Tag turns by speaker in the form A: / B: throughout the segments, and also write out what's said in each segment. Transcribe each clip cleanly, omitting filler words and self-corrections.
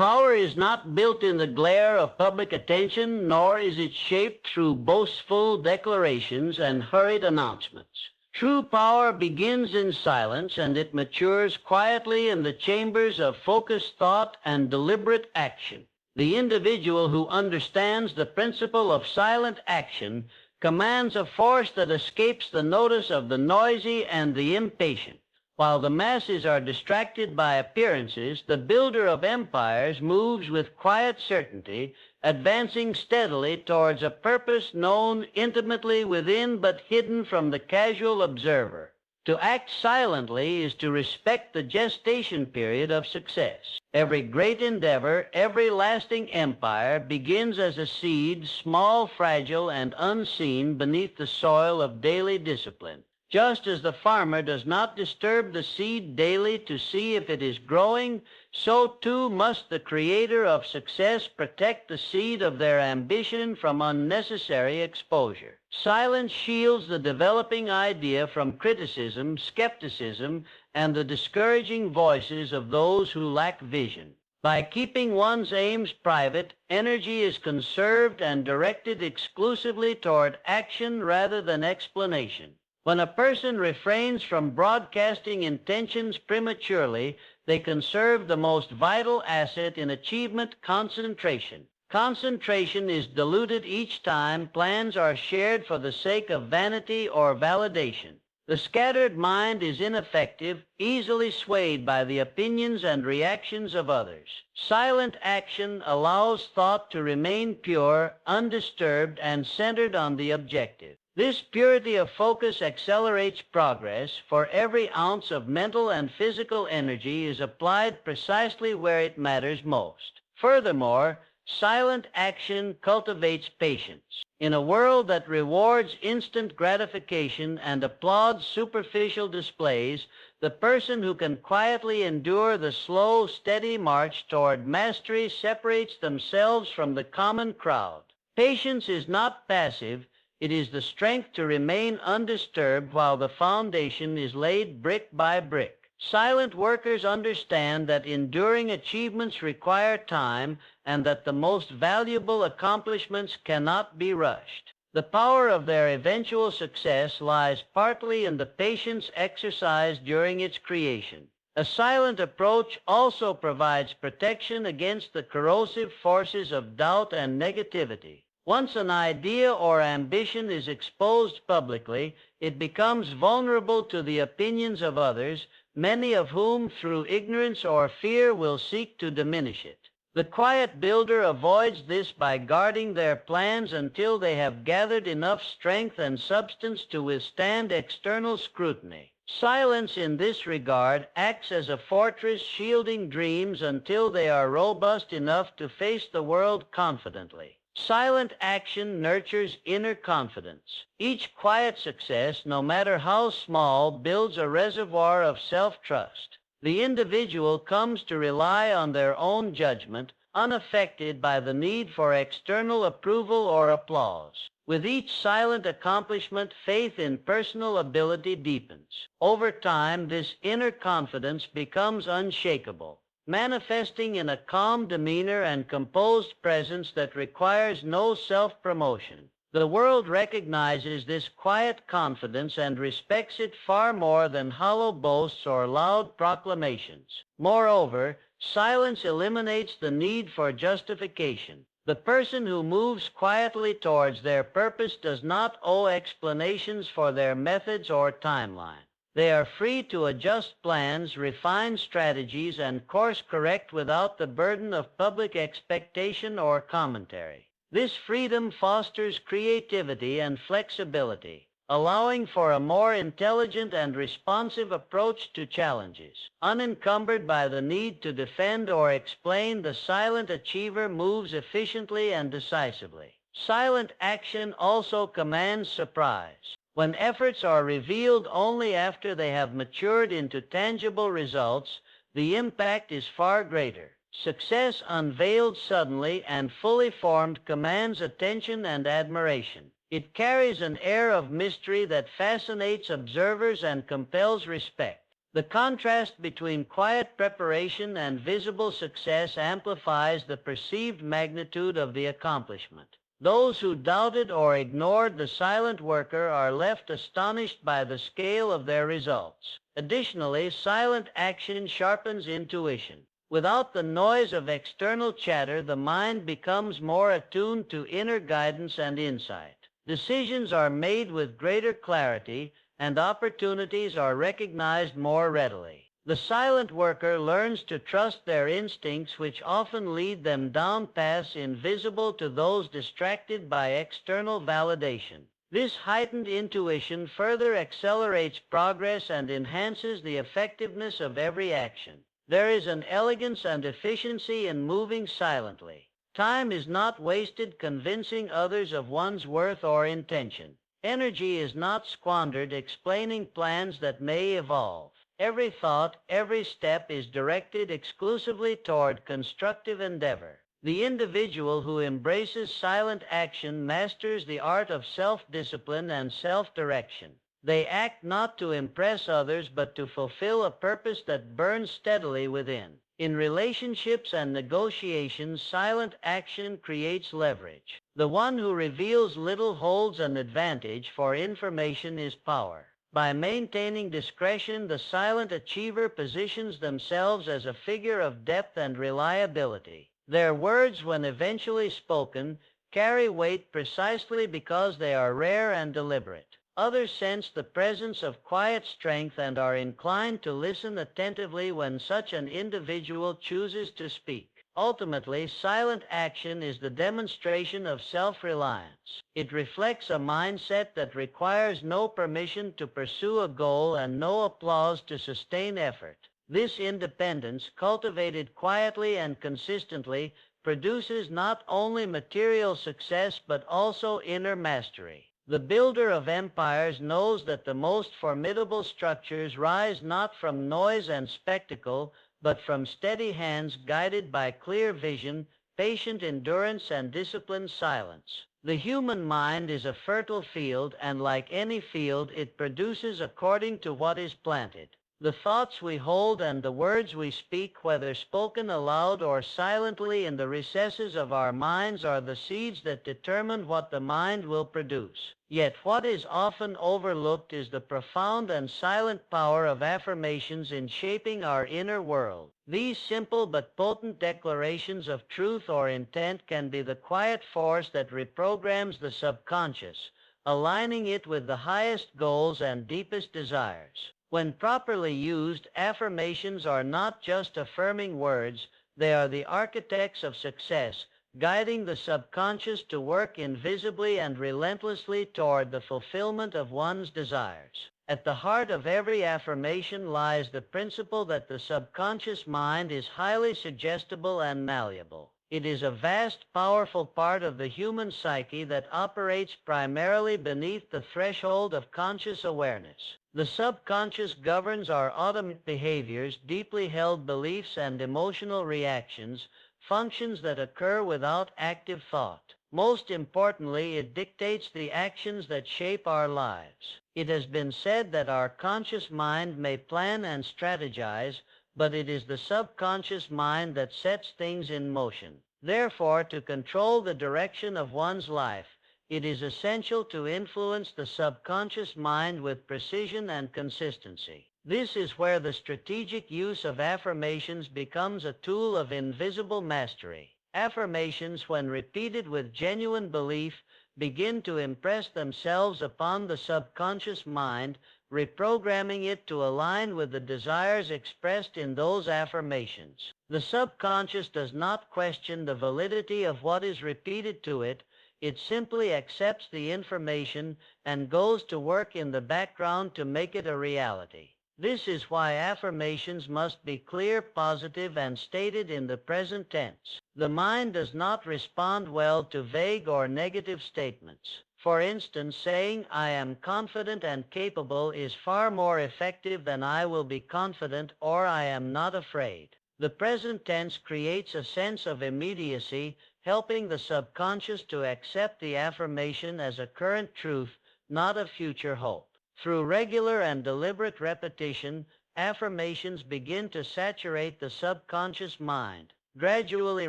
A: Power is not built in the glare of public attention, nor is it shaped through boastful declarations and hurried announcements. True power begins in silence, and it matures quietly in the chambers of focused thought and deliberate action. The individual who understands the principle of silent action commands a force that escapes the notice of the noisy and the impatient. While the masses are distracted by appearances, the builder of empires moves with quiet certainty, advancing steadily towards a purpose known intimately within but hidden from the casual observer. To act silently is to respect the gestation period of success. Every great endeavor, every lasting empire begins as a seed, small, fragile, and unseen beneath the soil of daily discipline. Just as the farmer does not disturb the seed daily to see if it is growing, so too must the creator of success protect the seed of their ambition from unnecessary exposure. Silence shields the developing idea from criticism, skepticism, and the discouraging voices of those who lack vision. By keeping one's aims private, energy is conserved and directed exclusively toward action rather than explanation. When a person refrains from broadcasting intentions prematurely, they conserve the most vital asset in achievement, concentration. Concentration is diluted each time plans are shared for the sake of vanity or validation. The scattered mind is ineffective, easily swayed by the opinions and reactions of others. Silent action allows thought to remain pure, undisturbed, and centered on the objective. This purity of focus accelerates progress, for every ounce of mental and physical energy is applied precisely where it matters most. Furthermore, silent action cultivates patience. In a world that rewards instant gratification and applauds superficial displays, the person who can quietly endure the slow, steady march toward mastery separates themselves from the common crowd. Patience is not passive. It is the strength to remain undisturbed while the foundation is laid brick by brick. Silent workers understand that enduring achievements require time and that the most valuable accomplishments cannot be rushed. The power of their eventual success lies partly in the patience exercised during its creation. A silent approach also provides protection against the corrosive forces of doubt and negativity. Once an idea or ambition is exposed publicly, it becomes vulnerable to the opinions of others, many of whom, through ignorance or fear, will seek to diminish it. The quiet builder avoids this by guarding their plans until they have gathered enough strength and substance to withstand external scrutiny. Silence in this regard acts as a fortress shielding dreams until they are robust enough to face the world confidently. Silent action nurtures inner confidence. Each quiet success, no matter how small, builds a reservoir of self-trust. The individual comes to rely on their own judgment, unaffected by the need for external approval or applause. With each silent accomplishment, faith in personal ability deepens. Over time, this inner confidence becomes unshakable, manifesting in a calm demeanor and composed presence that requires no self-promotion. The world recognizes this quiet confidence and respects it far more than hollow boasts or loud proclamations. Moreover, silence eliminates the need for justification. The person who moves quietly towards their purpose does not owe explanations for their methods or timeline. They are free to adjust plans, refine strategies, and course correct without the burden of public expectation or commentary. This freedom fosters creativity and flexibility, allowing for a more intelligent and responsive approach to challenges. Unencumbered by the need to defend or explain, the silent achiever moves efficiently and decisively. Silent action also commands surprise. When efforts are revealed only after they have matured into tangible results, the impact is far greater. Success unveiled suddenly and fully formed commands attention and admiration. It carries an air of mystery that fascinates observers and compels respect. The contrast between quiet preparation and visible success amplifies the perceived magnitude of the accomplishment. Those who doubted or ignored the silent worker are left astonished by the scale of their results. Additionally, silent action sharpens intuition. Without the noise of external chatter, the mind becomes more attuned to inner guidance and insight. Decisions are made with greater clarity, and opportunities are recognized more readily. The silent worker learns to trust their instincts, which often lead them down paths invisible to those distracted by external validation. This heightened intuition further accelerates progress and enhances the effectiveness of every action. There is an elegance and efficiency in moving silently. Time is not wasted convincing others of one's worth or intention. Energy is not squandered explaining plans that may evolve. Every thought, every step is directed exclusively toward constructive endeavor. The individual who embraces silent action masters the art of self-discipline and self-direction. They act not to impress others but to fulfill a purpose that burns steadily within. In relationships and negotiations, silent action creates leverage. The one who reveals little holds an advantage, for information is power. By maintaining discretion, the silent achiever positions themselves as a figure of depth and reliability. Their words, when eventually spoken, carry weight precisely because they are rare and deliberate. Others sense the presence of quiet strength and are inclined to listen attentively when such an individual chooses to speak. Ultimately, silent action is the demonstration of self-reliance. It reflects a mindset that requires no permission to pursue a goal and no applause to sustain effort. This independence, cultivated quietly and consistently, produces not only material success but also inner mastery. The builder of empires knows that the most formidable structures rise not from noise and spectacle, but from steady hands guided by clear vision, patient endurance, and disciplined silence. The human mind is a fertile field, and like any field, it produces according to what is planted. The thoughts we hold and the words we speak, whether spoken aloud or silently in the recesses of our minds, are the seeds that determine what the mind will produce. Yet what is often overlooked is the profound and silent power of affirmations in shaping our inner world. These simple but potent declarations of truth or intent can be the quiet force that reprograms the subconscious, aligning it with the highest goals and deepest desires. When properly used, affirmations are not just affirming words, they are the architects of success, guiding the subconscious to work invisibly and relentlessly toward the fulfillment of one's desires. At the heart of every affirmation lies the principle that the subconscious mind is highly suggestible and malleable. It is a vast, powerful part of the human psyche that operates primarily beneath the threshold of conscious awareness. The subconscious governs our automatic behaviors, deeply held beliefs, and emotional reactions, functions that occur without active thought. Most importantly, it dictates the actions that shape our lives. It has been said that our conscious mind may plan and strategize, but it is the subconscious mind that sets things in motion. Therefore, to control the direction of one's life, it is essential to influence the subconscious mind with precision and consistency. This is where the strategic use of affirmations becomes a tool of invisible mastery. Affirmations, when repeated with genuine belief, begin to impress themselves upon the subconscious mind, reprogramming it to align with the desires expressed in those affirmations. The subconscious does not question the validity of what is repeated to it. It simply accepts the information and goes to work in the background to make it a reality. This is why affirmations must be clear, positive, and stated in the present tense. The mind does not respond well to vague or negative statements. For instance, saying, "I am confident and capable," is far more effective than "I will be confident" or "I am not afraid." The present tense creates a sense of immediacy, helping the subconscious to accept the affirmation as a current truth, not a future hope. Through regular and deliberate repetition, Affirmations begin to saturate the subconscious mind, gradually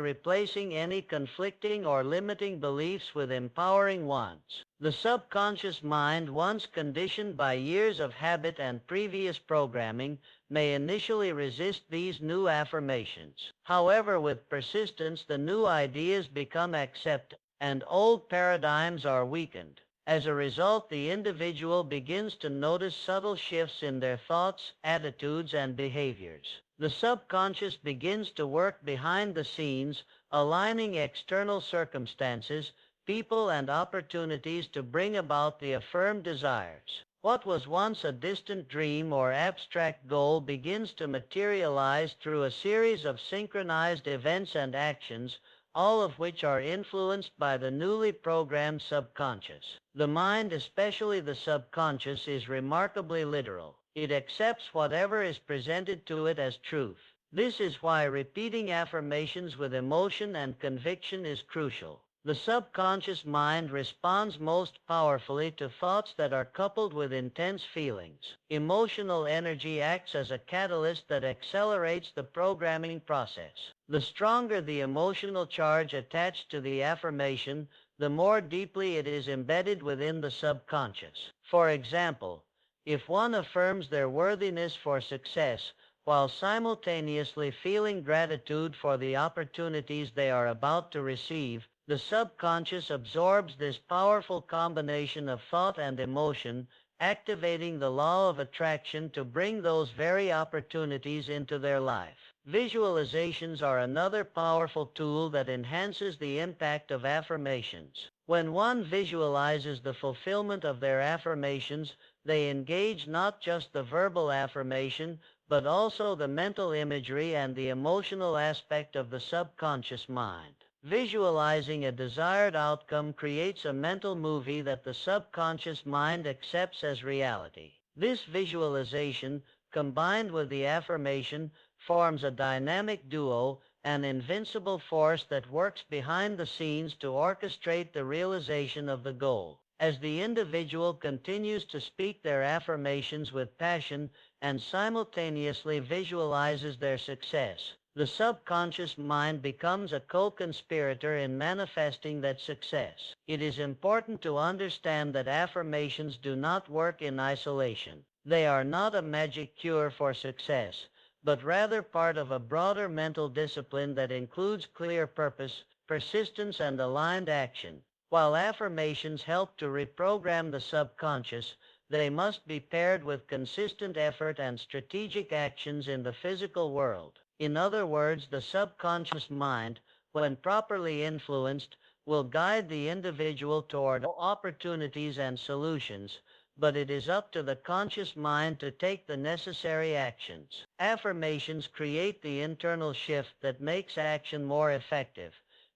A: replacing any conflicting or limiting beliefs with empowering ones. The subconscious mind, once conditioned by years of habit and previous programming, may initially resist these new affirmations. However, with persistence, the new ideas become accepted, and old paradigms are weakened. As a result, the individual begins to notice subtle shifts in their thoughts, attitudes, and behaviors. The subconscious begins to work behind the scenes, aligning external circumstances, people, and opportunities to bring about the affirmed desires. What was once a distant dream or abstract goal begins to materialize through a series of synchronized events and actions, all of which are influenced by the newly programmed subconscious. The mind, especially the subconscious, is remarkably literal. It accepts whatever is presented to it as truth. This is why repeating affirmations with emotion and conviction is crucial. The subconscious mind responds most powerfully to thoughts that are coupled with intense feelings. Emotional energy acts as a catalyst that accelerates the programming process. The stronger the emotional charge attached to the affirmation, the more deeply it is embedded within the subconscious. For example, if one affirms their worthiness for success, while simultaneously feeling gratitude for the opportunities they are about to receive, the subconscious absorbs this powerful combination of thought and emotion, activating the law of attraction to bring those very opportunities into their life. Visualizations are another powerful tool that enhances the impact of affirmations. When one visualizes the fulfillment of their affirmations, they engage not just the verbal affirmation, but also the mental imagery and the emotional aspect of the subconscious mind. Visualizing a desired outcome creates a mental movie that the subconscious mind accepts as reality. This visualization, combined with the affirmation, forms a dynamic duo, an invincible force that works behind the scenes to orchestrate the realization of the goal. As the individual continues to speak their affirmations with passion and simultaneously visualizes their success, the subconscious mind becomes a co-conspirator in manifesting that success. It is important to understand that affirmations do not work in isolation. They are not a magic cure for success, but rather part of a broader mental discipline that includes clear purpose, persistence, and aligned action. While affirmations help to reprogram the subconscious, they must be paired with consistent effort and strategic actions in the physical world. In other words, the subconscious mind, when properly influenced, will guide the individual toward opportunities and solutions, but it is up to the conscious mind to take the necessary actions. Affirmations create the internal shift that makes action more effective,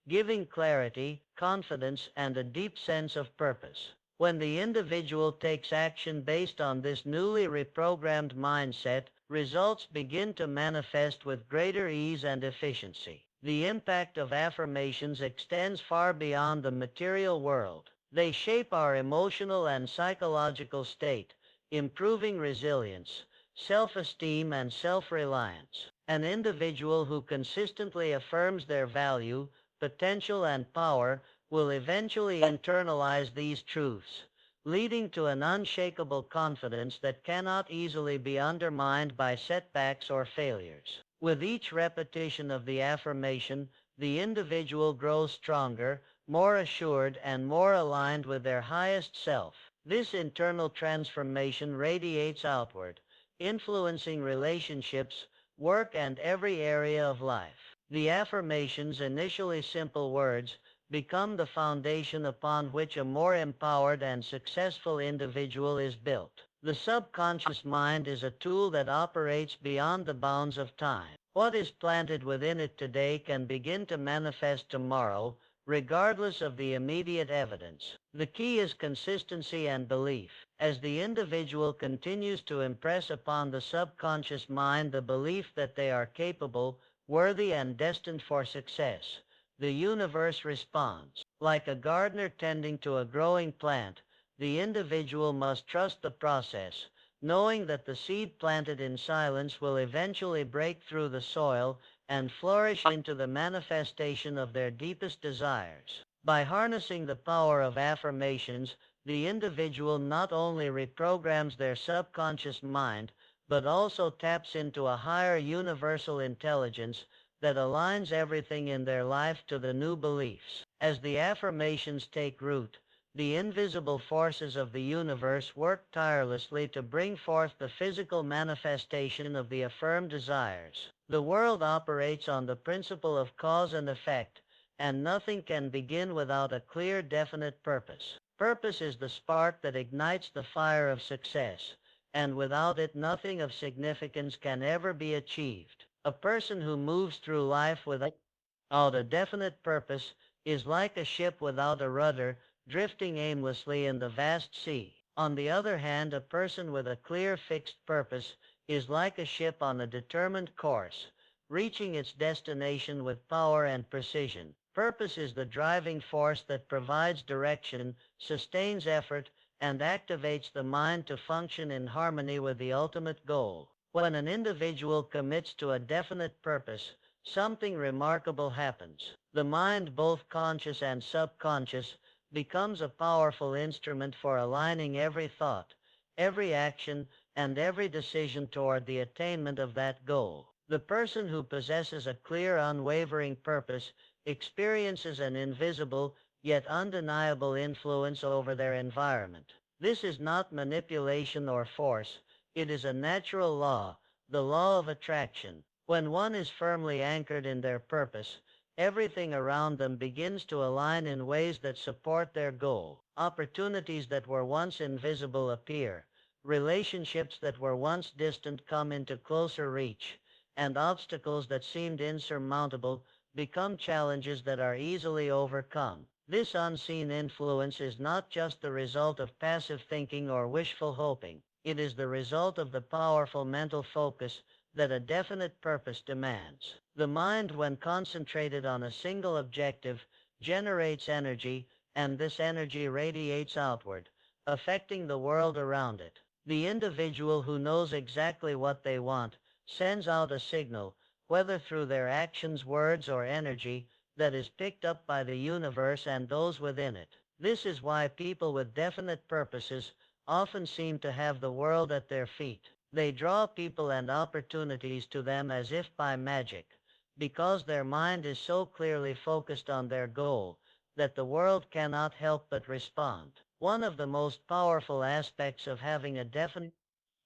A: giving clarity, confidence, and a deep sense of purpose. When the individual takes action based on this newly reprogrammed mindset, results begin to manifest with greater ease and efficiency. The impact of affirmations extends far beyond the material world. They shape our emotional and psychological state, improving resilience, self-esteem, and self-reliance. An individual who consistently affirms their value, potential, and power will eventually internalize these truths, leading to an unshakable confidence that cannot easily be undermined by setbacks or failures. With each repetition of the affirmation, the individual grows stronger, more assured, and more aligned with their highest self. This internal transformation radiates outward, influencing relationships, work, and every area of life. The affirmations, initially simple words, become the foundation upon which a more empowered and successful individual is built. The subconscious mind is a tool that operates beyond the bounds of time. What is planted within it today can begin to manifest tomorrow, regardless of the immediate evidence. The key is consistency and belief. As the individual continues to impress upon the subconscious mind the belief that they are capable, worthy, and destined for success, the universe responds. Like a gardener tending to a growing plant, the individual must trust the process, knowing that the seed planted in silence will eventually break through the soil and flourish into the manifestation of their deepest desires. By harnessing the power of affirmations, the individual not only reprograms their subconscious mind, but also taps into a higher universal intelligence that aligns everything in their life to the new beliefs. As the affirmations take root, the invisible forces of the universe work tirelessly to bring forth the physical manifestation of the affirmed desires. The world operates on the principle of cause and effect, and nothing can begin without a clear, definite purpose. Purpose is the spark that ignites the fire of success, and without it nothing of significance can ever be achieved. A person who moves through life without a definite purpose is like a ship without a rudder, drifting aimlessly in the vast sea. On the other hand, a person with a clear, fixed purpose is like a ship on a determined course, reaching its destination with power and precision. Purpose is the driving force that provides direction, sustains effort, and activates the mind to function in harmony with the ultimate goal. When an individual commits to a definite purpose, something remarkable happens. The mind, both conscious and subconscious, becomes a powerful instrument for aligning every thought, every action, and every decision toward the attainment of that goal. The person who possesses a clear, unwavering purpose experiences an invisible, yet undeniable influence over their environment. This is not manipulation or force, it is a natural law, the law of attraction. When one is firmly anchored in their purpose, everything around them begins to align in ways that support their goal. Opportunities that were once invisible appear, relationships that were once distant come into closer reach, and obstacles that seemed insurmountable become challenges that are easily overcome. This unseen influence is not just the result of passive thinking or wishful hoping. It is the result of the powerful mental focus that a definite purpose demands. The mind, when concentrated on a single objective, generates energy, and this energy radiates outward, affecting the world around it. The individual who knows exactly what they want sends out a signal, whether through their actions, words, or energy, that is picked up by the universe and those within it. This is why people with definite purposes often seem to have the world at their feet. They draw people and opportunities to them as if by magic, because their mind is so clearly focused on their goal that the world cannot help but respond. One of the most powerful aspects of having a definite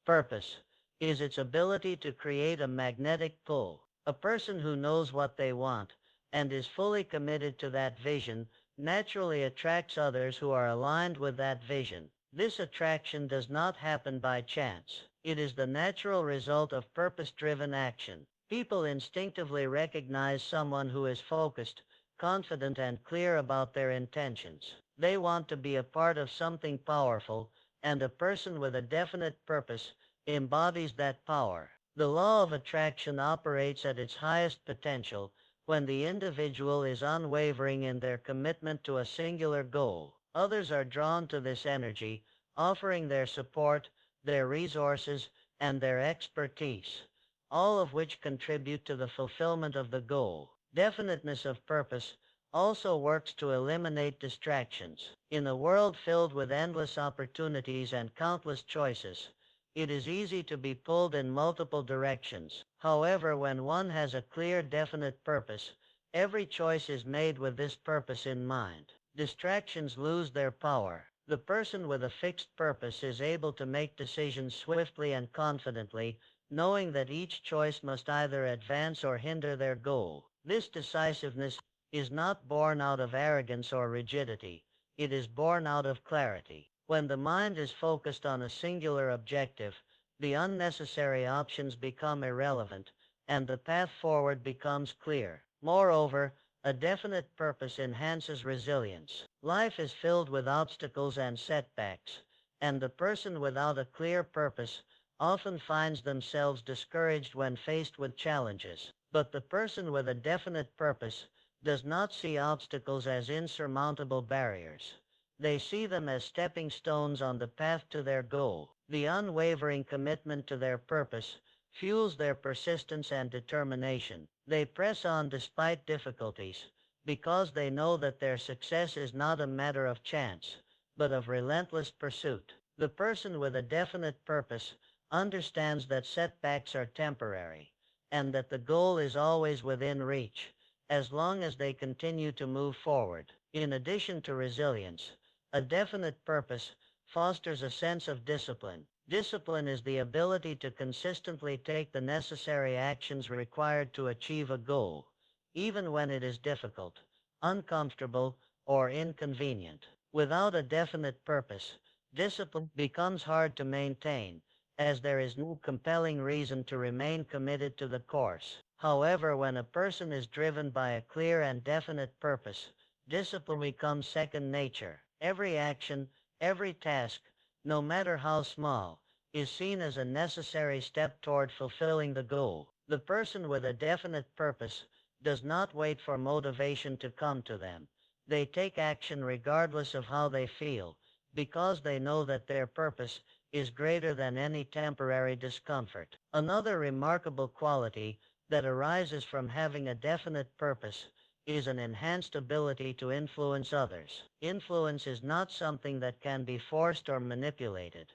A: purpose is its ability to create a magnetic pull. A person who knows what they want and is fully committed to that vision naturally attracts others who are aligned with that vision. This attraction does not happen by chance. It is the natural result of purpose-driven action. People instinctively recognize someone who is focused, confident, and clear about their intentions. They want to be a part of something powerful, and a person with a definite purpose embodies that power. The law of attraction operates at its highest potential when the individual is unwavering in their commitment to a singular goal. Others are drawn to this energy, offering their support, their resources, and their expertise, all of which contribute to the fulfillment of the goal. Definiteness of purpose also works to eliminate distractions. In a world filled with endless opportunities and countless choices, it is easy to be pulled in multiple directions. However, when one has a clear, definite purpose, every choice is made with this purpose in mind. Distractions lose their power. The person with a fixed purpose is able to make decisions swiftly and confidently, knowing that each choice must either advance or hinder their goal. This decisiveness is not born out of arrogance or rigidity. It is born out of clarity. When the mind is focused on a singular objective, the unnecessary options become irrelevant, and the path forward becomes clear. Moreover, a definite purpose enhances resilience. Life is filled with obstacles and setbacks, and the person without a clear purpose often finds themselves discouraged when faced with challenges. But the person with a definite purpose does not see obstacles as insurmountable barriers. They see them as stepping stones on the path to their goal. The unwavering commitment to their purpose fuels their persistence and determination. They press on despite difficulties because they know that their success is not a matter of chance, but of relentless pursuit. The person with a definite purpose understands that setbacks are temporary and that the goal is always within reach as long as they continue to move forward. In addition to resilience, a definite purpose fosters a sense of discipline. Discipline is the ability to consistently take the necessary actions required to achieve a goal, even when it is difficult, uncomfortable, or inconvenient. Without a definite purpose, discipline becomes hard to maintain, as there is no compelling reason to remain committed to the course. However, when a person is driven by a clear and definite purpose, discipline becomes second nature. Every action, every task, no matter how small, is seen as a necessary step toward fulfilling the goal. The person with a definite purpose does not wait for motivation to come to them. They take action regardless of how they feel, because they know that their purpose is greater than any temporary discomfort. Another remarkable quality that arises from having a definite purpose is an enhanced ability to influence others. Influence is not something that can be forced or manipulated.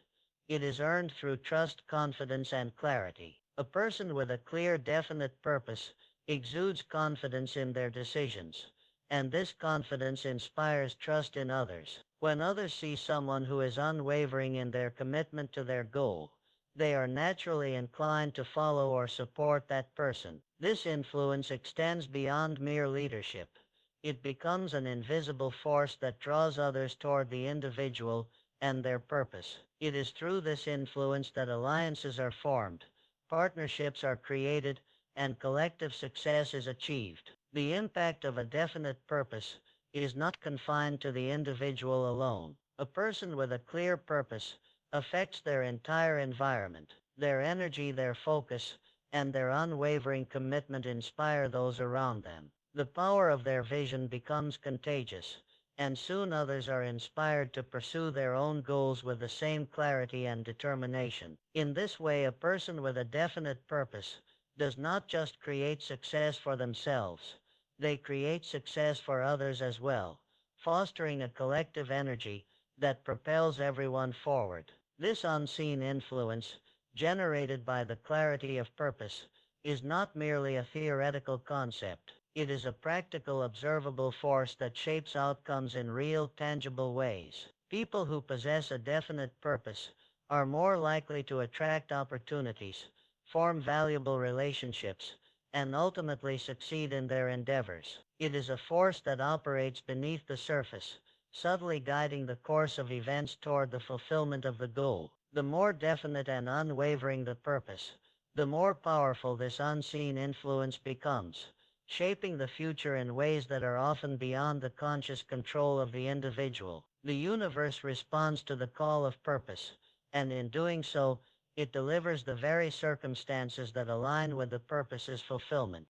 A: It is earned through trust, confidence, and clarity. A person with a clear, definite purpose exudes confidence in their decisions, and this confidence inspires trust in others. When others see someone who is unwavering in their commitment to their goal, they are naturally inclined to follow or support that person. This influence extends beyond mere leadership. It becomes an invisible force that draws others toward the individual and their purpose. It is through this influence that alliances are formed, partnerships are created, and collective success is achieved. The impact of a definite purpose is not confined to the individual alone. A person with a clear purpose affects their entire environment. Their energy, their focus, and their unwavering commitment inspire those around them. The power of their vision becomes contagious, and soon others are inspired to pursue their own goals with the same clarity and determination. In this way, a person with a definite purpose does not just create success for themselves, they create success for others as well, fostering a collective energy that propels everyone forward. This unseen influence, generated by the clarity of purpose, is not merely a theoretical concept. It is a practical, observable force that shapes outcomes in real, tangible ways. People who possess a definite purpose are more likely to attract opportunities, form valuable relationships, and ultimately succeed in their endeavors. It is a force that operates beneath the surface, subtly guiding the course of events toward the fulfillment of the goal. The more definite and unwavering the purpose, the more powerful this unseen influence becomes, shaping the future in ways that are often beyond the conscious control of the individual. The universe responds to the call of purpose, and in doing so, it delivers the very circumstances that align with the purpose's fulfillment.